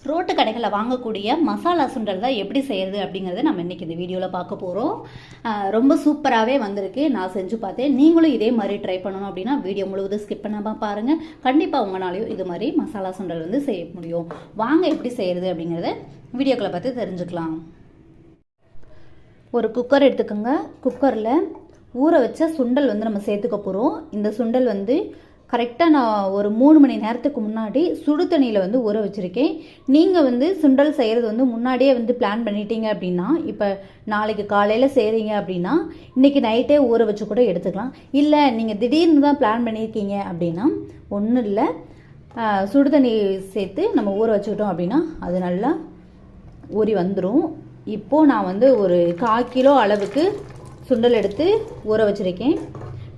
Road கடைகளில் வாங்கக்கூடிய மசாலா சுண்டல் தான் எப்படி செய்கிறது அப்படிங்கிறத நம்ம இன்றைக்கி இந்த வீடியோவில் பார்க்க போகிறோம். ரொம்ப சூப்பராகவே வந்திருக்கு. நான் செஞ்சு பார்த்தேன். நீங்களும் இதே மாதிரி ட்ரை பண்ணணும் அப்படின்னா வீடியோ முழுவதும் ஸ்கிப் பண்ணாமல் பாருங்கள். கண்டிப்பாக உங்களாலையும் இது மாதிரி மசாலா சுண்டல் வந்து செய்ய முடியும். வாங்க எப்படி செய்கிறது அப்படிங்கிறத வீடியோக்களை பார்த்து தெரிஞ்சுக்கலாம். ஒரு குக்கர் எடுத்துக்கோங்க. குக்கரில் ஊற வச்ச சுண்டல் வந்து நம்ம சேர்த்துக்க போகிறோம். இந்த சுண்டல் வந்து கரெக்டாக நான் ஒரு 3 மணி நேரத்துக்கு முன்னாடி சுடு தண்ணியில் வந்து ஊற வச்சுருக்கேன். நீங்கள் வந்து சுண்டல் செய்கிறது வந்து முன்னாடியே வந்து பிளான் பண்ணிட்டீங்க அப்படின்னா, இப்போ நாளைக்கு காலையில் செய்கிறீங்க அப்படின்னா இன்றைக்கி நைட்டே ஊற வச்சு கூட எடுத்துக்கலாம். இல்லை நீங்கள் திடீர்னு தான் பிளான் பண்ணியிருக்கீங்க அப்படின்னா ஒன்றும் இல்லை, சுடு தண்ணி சேர்த்து நம்ம ஊற வச்சுக்கிட்டோம் அப்படின்னா அது நல்லா ஊறி வந்துடும். இப்போது நான் வந்து ஒரு 1/4 கிலோ அளவுக்கு சுண்டல் எடுத்து ஊற வச்சுருக்கேன்.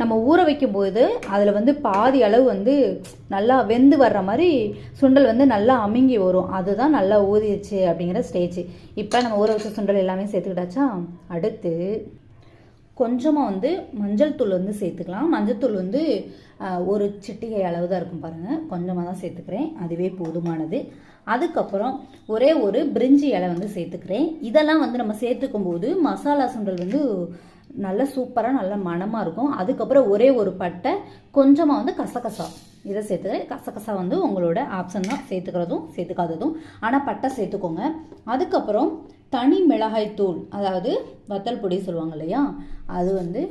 நம்ம ஊற வைக்கும்போது அதில் வந்து பாதி அளவு வந்து நல்லா வெந்து வர்ற மாதிரி சுண்டல் வந்து நல்லா அமுங்கி வரும். அதுதான் நல்லா ஊறிடுச்சு அப்படிங்கிற ஸ்டேஜ். இப்போ நம்ம ஊற வச்ச சுண்டல் எல்லாமே சேர்த்துக்கிட்டாச்சா, அடுத்து கொஞ்சமாக வந்து மஞ்சள் தூள் வந்து சேர்த்துக்கலாம். மஞ்சள் தூள் வந்து ஒரு சிட்டிகை அளவு தான் இருக்கும் பாருங்கள், கொஞ்சமாக தான் சேர்த்துக்கிறேன், அதுவே போதுமானது. அதுக்கப்புறம் ஒரே ஒரு பிரிஞ்சி இலை வந்து சேர்த்துக்கிறேன். இதெல்லாம் வந்து நம்ம சேர்த்துக்கும் போது மசாலா சுண்டல் வந்து நல்ல சூப்பராக நல்ல மணமாக இருக்கும். அதுக்கப்புறம் ஒரே ஒரு பட்டை, கொஞ்சமாக வந்து கசகசா இதை சேர்த்துக்கிறேன். கசகசா வந்து உங்களோட ஆப்ஷன் தான், சேர்த்துக்கிறதும் சேர்த்துக்காததும், ஆனால் பட்டை சேர்த்துக்கோங்க. அதுக்கப்புறம் தனி மிளகாய் தூள், அதாவது வத்தல் பொடி சொல்லுவாங்க இல்லையா, அது வந்து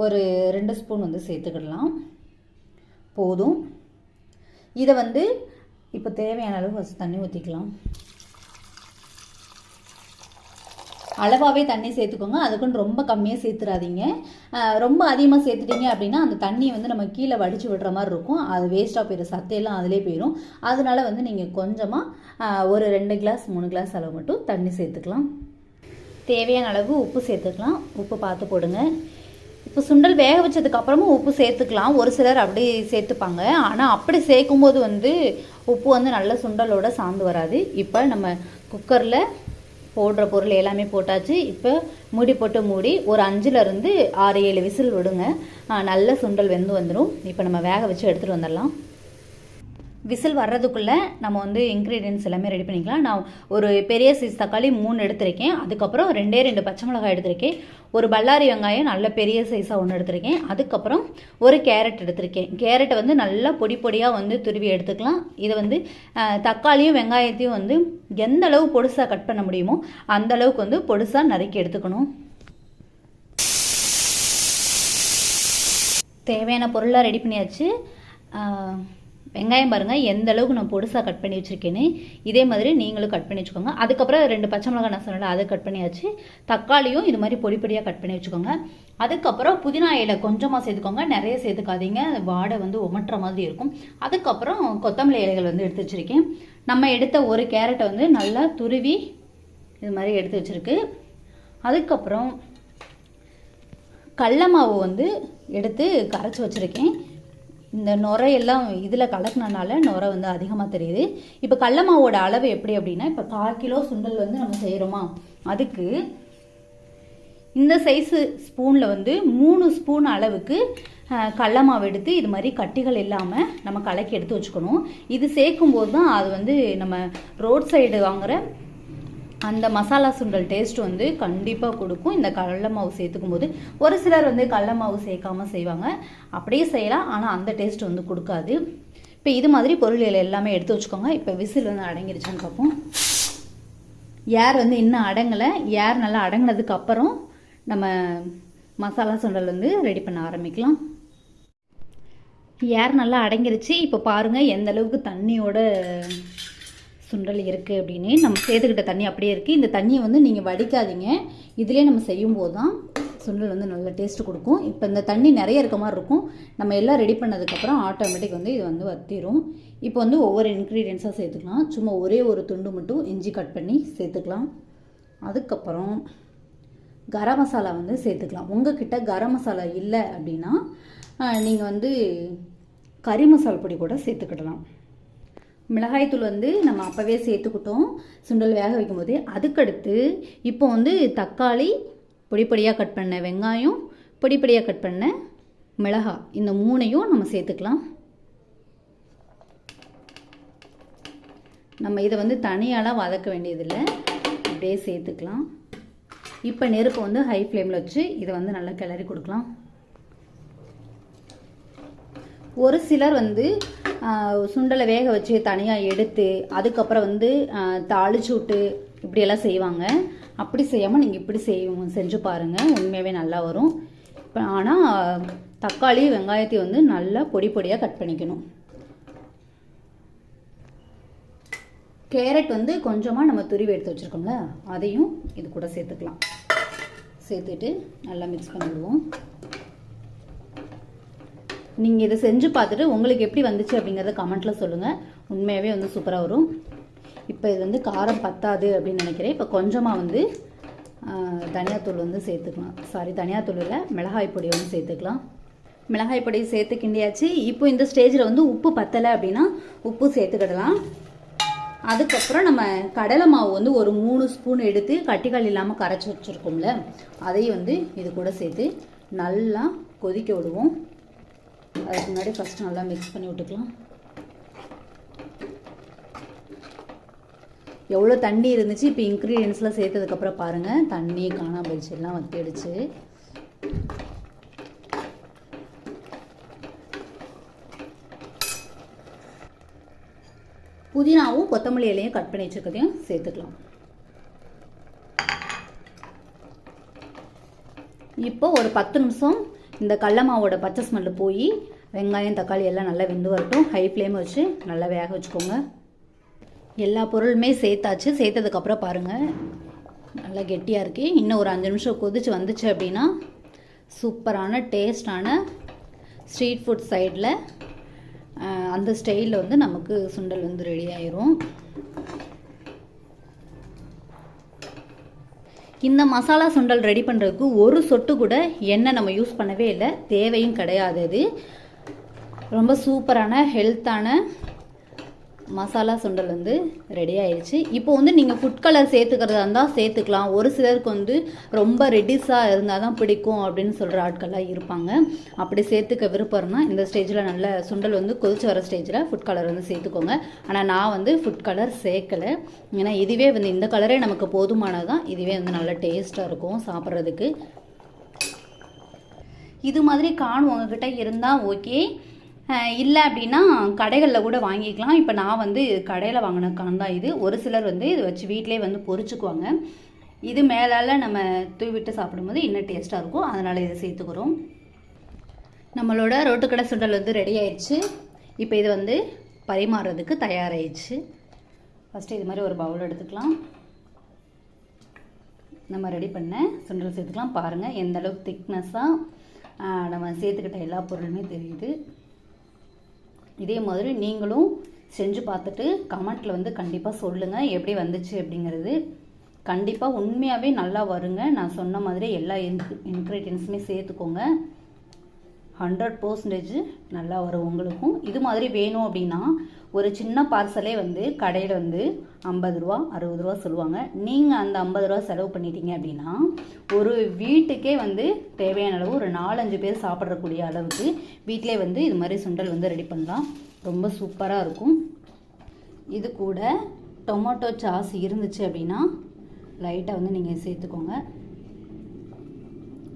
ஒரு 2 ஸ்பூன் வந்து சேர்த்துக்கிடலாம், போதும். இதை வந்து இப்போ தேவையான அளவு ஃபஸ்ட் தண்ணி ஊற்றிக்கலாம். அளவாகவே தண்ணி சேர்த்துக்கோங்க. அதுக்குன்னு ரொம்ப கம்மியாக சேர்த்துறாதீங்க. ரொம்ப அதிகமாக சேர்த்துட்டீங்க அப்படின்னா அந்த தண்ணியை வந்து நம்ம கீழே வடித்து விடுற மாதிரி இருக்கும். அது வேஸ்ட்டாக போயிடும், சத்தையெல்லாம் அதிலே போயிடும். அதனால வந்து நீங்கள் கொஞ்சமாக ஒரு 2 கிளாஸ் 3 கிளாஸ் அளவு மட்டும் தண்ணி சேர்த்துக்கலாம். தேவையான அளவு உப்பு சேர்த்துக்கலாம். உப்பு பார்த்து போடுங்க. இப்போ சுண்டல் வேக வச்சதுக்கு அப்புறமும் உப்பு சேர்த்துக்கலாம். ஒரு சிலர் அப்படி சேர்த்துப்பாங்க. ஆனால் அப்படி சேர்க்கும்போது வந்து உப்பு வந்து நல்ல சுண்டலோட சார்ந்து வராது. இப்போ நம்ம குக்கரில் போடுற பொருள் எல்லாமே போட்டாச்சு. இப்போ மூடி போட்டு மூடி ஒரு 5லேருந்து 6-7 விசில் விடுங்க. நல்ல சுண்டல் வெந்து வந்துடும். இப்போ நம்ம வேக வச்சு எடுத்துகிட்டு வந்துடலாம். விசில் வர்றதுக்குள்ளே நம்ம வந்து இன்க்ரீடியன்ட்ஸ் எல்லாமே ரெடி பண்ணிக்கலாம். நான் ஒரு பெரிய சைஸ் தக்காளி 3 எடுத்திருக்கேன். அதுக்கப்புறம் 2 பச்சை மிளகாய் எடுத்திருக்கேன். ஒரு பல்லாரி வெங்காயம் நல்ல பெரிய சைஸாக 1 எடுத்திருக்கேன். அதுக்கப்புறம் ஒரு கேரட் எடுத்திருக்கேன். கேரட்டை வந்து நல்லா பொடி பொடியாக வந்து துருவி எடுத்துக்கலாம். இதை வந்து தக்காளியும் வெங்காயத்தையும் வந்து எந்த அளவு பொடுசாக கட் பண்ண முடியுமோ அந்த அளவுக்கு வந்து பொடுசாக நறுக்கி எடுத்துக்கணும். தேவையான பொருளாக ரெடி பண்ணியாச்சு. வெங்காயம் பாருங்கள் எந்த அளவுக்கு நான் பொடுசாக கட் பண்ணி வச்சுருக்கேன்னு, இதே மாதிரி நீங்களும் கட் பண்ணி வச்சுக்கோங்க. அதுக்கப்புறம் 2 பச்சை மிளகாய் நான் சொன்னேன், அதை கட் பண்ணியாச்சு. தக்காளியும் இது மாதிரி பொடி பொடியாக கட் பண்ணி வச்சுக்கோங்க. அதுக்கப்புறம் புதினா இலை கொஞ்சமாக சேர்த்துக்கோங்க, நிறைய சேர்த்துக்காதீங்க, வாடை வந்து உமட்டுற மாதிரி இருக்கும். அதுக்கப்புறம் கொத்தமல்லி இலைகள் வந்து எடுத்து வச்சுருக்கேன். நம்ம எடுத்த ஒரு கேரட்டை வந்து நல்லா துருவி இது மாதிரி எடுத்து வச்சுருக்கு. அதுக்கப்புறம் கடல மாவு வந்து எடுத்து கரைச்சி வச்சுருக்கேன். இந்த நுரையெல்லாம் இதில் கலக்கினால நுரை வந்து அதிகமாக தெரியுது. இப்போ கடல மாவோட அளவு எப்படி அப்படின்னா, இப்போ 1/4 கிலோ சுண்டல் வந்து நம்ம செய்கிறோமா, அதுக்கு இந்த சைஸு ஸ்பூனில் வந்து 3 ஸ்பூன் அளவுக்கு கடல மாவு எடுத்து இது மாதிரி கட்டிகள் இல்லாமல் நம்ம கலக்கி எடுத்து வச்சுக்கணும். இது சேர்க்கும்போது தான் அது வந்து நம்ம ரோட் சைடு வாங்குகிற அந்த மசாலா சுண்டல் டேஸ்ட் வந்து கண்டிப்பாக கொடுக்கும். இந்த கடல மாவு சேர்த்துக்கும் போது ஒரு சிலர் வந்து கடல மாவு சேர்க்காமல் செய்வாங்க, அப்படியே செய்யலாம், ஆனால் அந்த டேஸ்ட் வந்து கொடுக்காது. இப்போ இது மாதிரி பொருள்கள் எல்லாமே எடுத்து வச்சுக்கோங்க. இப்போ விசில் வந்து அடங்கிடுச்சான்னு பார்ப்போம். ஏர் வந்து இன்னும் அடங்கலை. ஏர் நல்லா அடங்கினதுக்கு அப்புறம் நம்ம மசாலா சுண்டல் வந்து ரெடி பண்ண ஆரம்பிக்கலாம். ஏர் நல்லா அடங்கிருச்சு. இப்போ பாருங்கள் எந்த அளவுக்கு தண்ணியோட சுண்டல் இருக்குது அப்படின்னு. நம்ம சேர்த்துக்கிட்ட தண்ணி அப்படியே இருக்குது. இந்த தண்ணியை வந்து நீங்கள் வடிக்காதீங்க. இதிலே நம்ம செய்யும்போது தான் சுண்டல் வந்து நல்ல டேஸ்ட்டு கொடுக்கும். இப்போ இந்த தண்ணி நிறைய இருக்க மாதிரி இருக்கும். நம்ம எல்லாம் ரெடி பண்ணதுக்கப்புறம் ஆட்டோமேட்டிக் வந்து இது வந்து வத்திரும். இப்போ வந்து ஒவ்வொரு இன்க்ரீடியன்ஸாக சேர்த்துக்கலாம். சும்மா ஒரே ஒரு துண்டு மட்டும் இஞ்சி கட் பண்ணி சேர்த்துக்கலாம். அதுக்கப்புறம் கரம் மசாலா வந்து சேர்த்துக்கலாம். உங்ககிட்ட கரம் மசாலா இல்லை அப்படின்னா நீங்கள் வந்து கறி மசாலா பொடி கூட சேர்த்துக்கிடலாம். மிளகாய்த்தூள் வந்து நம்ம அப்போவே சேர்த்துக்கிட்டோம் சுண்டல் வேக வைக்கும் போது. அதுக்கடுத்து இப்போ வந்து தக்காளி பொடி பொடியாக கட் பண்ண, வெங்காயம் பொடி பொடியாக கட் பண்ண, மிளகாய், இந்த 3ஐயும் நம்ம சேர்த்துக்கலாம். நம்ம இதை வந்து தனியாலாம் வதக்க வேண்டியதில்லை, அப்படியே சேர்த்துக்கலாம். இப்போ நெருப்பை வந்து ஹை ஃப்ளேமில் வச்சு இதை வந்து நல்லா கிளறி கொடுக்கலாம். ஒரு சிலர் வந்து சுண்டலை வேக வச்சு தனியாக எடுத்து அதுக்கப்புறம் வந்து தாளிச்சு விட்டு இப்படியெல்லாம் செய்வாங்க. அப்படி செய்யாமல் நீங்கள் இப்படி செஞ்சு பாருங்கள், உண்மையாகவே நல்லா வரும். இப்போ ஆனால் தக்காளி வெங்காயத்தையும் வந்து நல்லா பொடி பொடியாக கட் பண்ணிக்கணும். கேரட் வந்து கொஞ்சமாக நம்ம துருவி எடுத்து வச்சுருக்கோம்ல, அதையும் இது கூட சேர்த்துக்கலாம். சேர்த்துட்டு நல்லா மிக்ஸ் பண்ணிவிடுவோம். நீங்கள் இதை செஞ்சு பார்த்துட்டு உங்களுக்கு எப்படி வந்துச்சு அப்படிங்கிறத கமெண்ட்டில் சொல்லுங்கள். உண்மையாகவே வந்து சூப்பராக வரும். இப்போ இது வந்து காரம் பத்தாது அப்படின்னு நினைக்கிறேன். இப்போ கொஞ்சமாக வந்து தனியாத்தூள் வந்து சேர்த்துக்கலாம். தனியாத்தூள் இல்லை, மிளகாய் பொடி வந்து சேர்த்துக்கலாம். மிளகாய் பொடி சேர்த்து கிண்டியாச்சு. இப்போ இந்த ஸ்டேஜில் வந்து உப்பு பத்தலை அப்படின்னா உப்பு சேர்த்துக்கிடலாம். அதுக்கப்புறம் நம்ம கடலை மாவு வந்து ஒரு 3 ஸ்பூன் எடுத்து கட்டிக்கால் இல்லாமல் கரைச்சி வச்சுருக்கோம்ல, அதையும் வந்து இது கூட சேர்த்து நல்லா கொதிக்க விடுவோம். அதுக்கு முன்னாடி ஃபஸ்ட்டு நல்லா மிக்ஸ் பண்ணி விட்டுக்கலாம். எவ்வளோ தண்ணி இருந்துச்சு, இப்போ இன்க்ரீடியன்ஸ்லாம் சேர்த்ததுக்கப்புறம் பாருங்கள் தண்ணி காணாம போயிடுச்சு, எல்லாம் வத்திடுச்சு. புதினாவும் கொத்தமல்லி இலையும் கட் பண்ணி வச்சுக்கிறதையும் சேர்த்துக்கலாம். இப்போ ஒரு 10 நிமிஷம் இந்த கடல மாவோட பச்சை ஸ்மெல்லு போய் வெங்காயம் தக்காளி எல்லாம் நல்லா வெந்து வரட்டும். ஹை ஃப்ளேம் வச்சு நல்லா வேக வச்சுக்கோங்க. எல்லா பொருளுமே சேர்த்தாச்சு. சேர்த்ததுக்கப்புறம் பாருங்கள் நல்லா கெட்டியாக இருக்குது. இன்னும் ஒரு 5 நிமிஷம் கொதிச்சு வந்துச்சு அப்படின்னா சூப்பரான டேஸ்டான ஸ்ட்ரீட் ஃபுட் சைடில் அந்த ஸ்டைலில் வந்து நமக்கு சுண்டல் வந்து ரெடி ஆயிரும். இந்த மசாலா சுண்டல் ரெடி பண்ணுறதுக்கு ஒரு சொட்டு கூட எண்ணெய் நம்ம யூஸ் பண்ணவே இல்லை, தேவையும் கிடையாது. அது ரொம்ப சூப்பரான ஹெல்த்தான மசாலா சுண்டல் வந்து ரெடி ஆயிடுச்சு. இப்போ வந்து நீங்கள் ஃபுட் கலர் சேர்த்துக்கிறதா இருந்தால் சேர்த்துக்கலாம். ஒரு சிலருக்கு வந்து ரொம்ப ரெட்டிஸாக இருந்தால் தான் பிடிக்கும் அப்படின்னு சொல்கிற ஆட்கள்லாம் இருப்பாங்க. அப்படி சேர்த்துக்க விருப்பம்னா இந்த ஸ்டேஜில் நல்ல சுண்டல் வந்து கொதிச்சு வர ஸ்டேஜில் ஃபுட் கலர் வந்து சேர்த்துக்கோங்க. ஆனால் நான் வந்து ஃபுட் கலர் சேர்க்கலை, ஏன்னா இதுவே வந்து இந்த கலரே நமக்கு போதுமானது தான். இதுவே வந்து நல்ல டேஸ்ட்டாக இருக்கும் சாப்பிட்றதுக்கு. இது மாதிரி கான் உங்ககிட்ட இருந்தால் ஓகே, இல்லை அப்படின்னா கடைகளில் கூட வாங்கிக்கலாம். இப்போ நான் வந்து கடையில் வாங்கின கான் தான் இது. ஒரு சிலர் வந்து இதை வச்சு வீட்டிலே வந்து பொரிச்சுக்குவாங்க. இது மேலால் நம்ம தூவிட்டு சாப்பிடும்போது இன்னும் டேஸ்ட்டாக இருக்கும், அதனால் இதை சேர்த்துக்கிறோம். நம்மளோட ரோட்டுக்கடை சுண்டல் வந்து ரெடி ஆயிடுச்சு. இப்போ இது வந்து பரிமாறுறதுக்கு தயாராகிடுச்சு. ஃபஸ்ட்டு இது மாதிரி ஒரு பவுல் எடுத்துக்கலாம். நம்ம ரெடி பண்ண சுண்டல் சேர்த்துக்கலாம். பாருங்கள் எந்த அளவுக்கு திக்னஸாக நம்ம சேர்த்துக்கிட்ட எல்லா பொருளுமே தெரியுது. இதே மாதிரி நீங்களும் செஞ்சு பார்த்துட்டு கமெண்ட்டில் வந்து கண்டிப்பாக சொல்லுங்கள் எப்படி வந்துச்சு அப்படிங்கிறது. கண்டிப்பாக உண்மையாகவே நல்லா வருங்க. நான் சொன்ன மாதிரி எல்லா இன்க்ரீடியன்ஸுமே சேர்த்துக்கோங்க. 100% நல்லா வரும் உங்களுக்கும். இது மாதிரி வேணும் அப்படின்னா ஒரு சின்ன பார்சலே வந்து கடையில் வந்து 50 ரூபா 60 ரூபா சொல்லுவாங்க. நீங்கள் அந்த 50 ரூபா செலவு பண்ணிட்டீங்க அப்படின்னா ஒரு வீட்டுக்கே வந்து தேவையான அளவு ஒரு 4-5 பேர் சாப்பிட்றக்கூடிய அளவுக்கு வீட்டிலே வந்து இது மாதிரி சுண்டல் வந்து ரெடி பண்ணலாம். ரொம்ப சூப்பராக இருக்கும். இது கூட டொமேட்டோ சாஸ் இருந்துச்சு அப்படின்னா லைட்டாக வந்து நீங்கள் சேர்த்துக்கோங்க.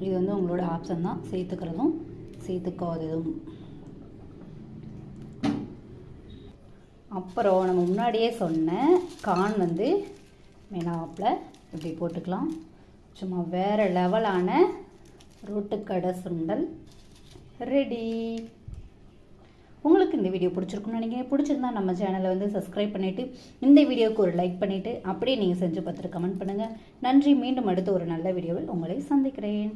இது வந்து உங்களோட ஆப்ஷன் தான், சேர்த்துக்கிறதும் சேர்த்துக்காததும். அப்புறம் நம்ம முன்னாடியே சொன்ன கான் வந்து மேலாப்பில் இப்படி போட்டுக்கலாம். சும்மா வேறு லெவலான ரோட்டுக்கடை சுண்டல் ரெடி. உங்களுக்கு இந்த வீடியோ பிடிச்சிருக்குன்னு நினைக்கிறேன். பிடிச்சிருந்தா நம்ம சேனலை வந்து சப்ஸ்கிரைப் பண்ணிவிட்டு இந்த வீடியோவுக்கு ஒரு லைக் பண்ணிவிட்டு அப்படியே நீங்கள் செஞ்சு பார்த்துட்டு கமெண்ட் பண்ணுங்கள். நன்றி. மீண்டும் அடுத்த ஒரு நல்ல வீடியோவில் உங்களை சந்திக்கிறேன்.